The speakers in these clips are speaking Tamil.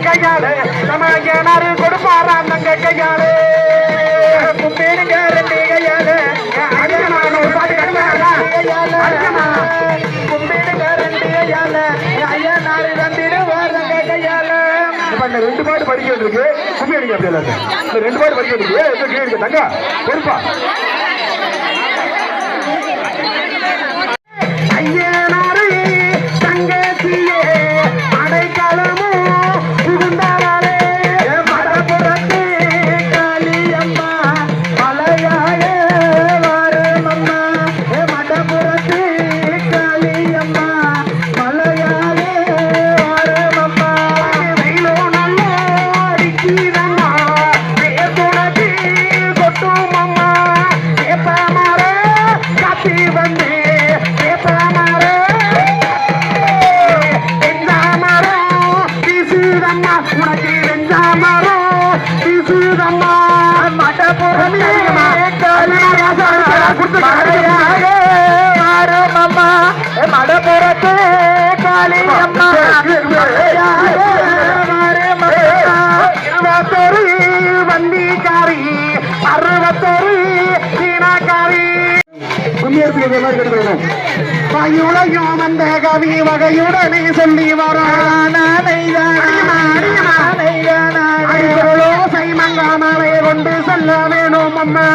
கையாளு நம்ம ஏனாரு கொடுப்பாரா தங்க கையாளு கும்பிடுங்க ரெண்டு கையாளு கும்பிடுங்க ரெண்டு கையாளு ஐயனாரு தந்திடுவார் தங்க கையாளு. இப்ப இந்த 2 பாட்டு படிக்கிறது இருக்கு கும்பி அடிங்க அப்படி இல்லாத இந்த 2 பாட்டு படிக்கிறது இருக்கு தங்க பொறுப்பா ஐயனாரு தங்கச்சியே அடைக்காலமும் மடப்புறத்து காளியம்மா வந்திக்காரி 61 சீனாக்காரி வாயுளையும் வந்த கவி வகையுடனே சொல்லி வரோசை மங்காமலை கொண்டு செல்ல வேணும் அம்மா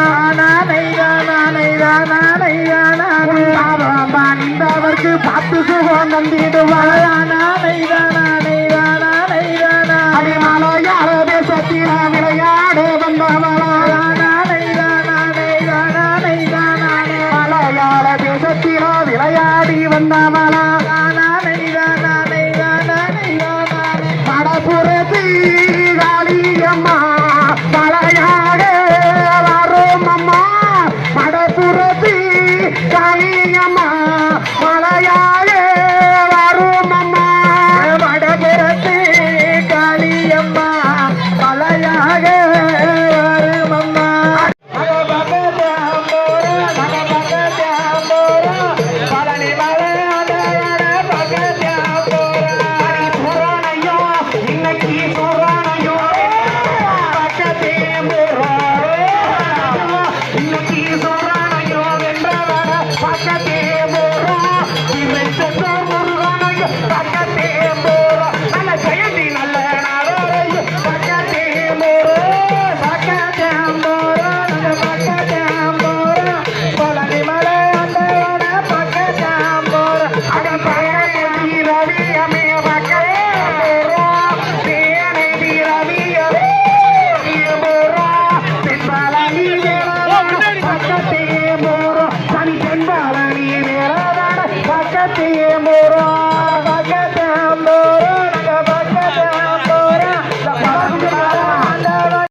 அவருக்கு பார்த்து சுகம் நந்திடுவார் அடிமலையாள தேசத்தில விளையாடு மலையாள தேசத்தில விளையாடி வந்தவளா மடப்புறத்தி காளியம்மா மலையாக வரும் அம்மா மடப்புறத்தி காளியம்மா மலையாக வரும் அம்மா மடப்புறத்தி காளியம்மா மலையாக வரும் அம்மா பக்கத்தே மோரா